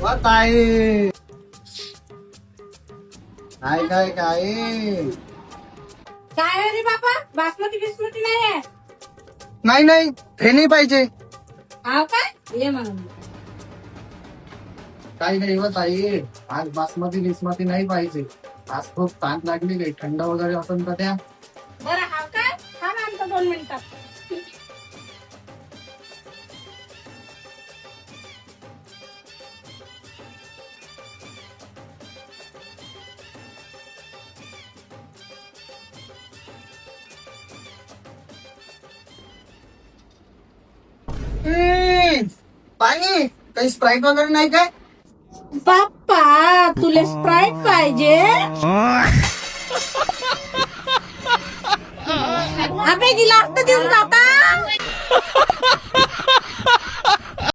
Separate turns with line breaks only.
वा ताई काय काय काय
काय रे बाबा, बासमती बिस्मती नाही आहे?
नाही नाही हे नाही पाहिजे.
हाव काय, ये म्हणून.
काही नाही व ताई, आज बासमती बिस्मती नाही पाहिजे. आज खूप ताण लागली, काही थंड वगैरे असेल तर त्या.
बरं हाव काय, थांब आणतो 2 मिनिटात.
पाणी काही स्प्राईट वगैरे नाही काय?
बाप्पा, तुला स्प्राईट पाहिजे? अबे गिलास तर देऊन जाता.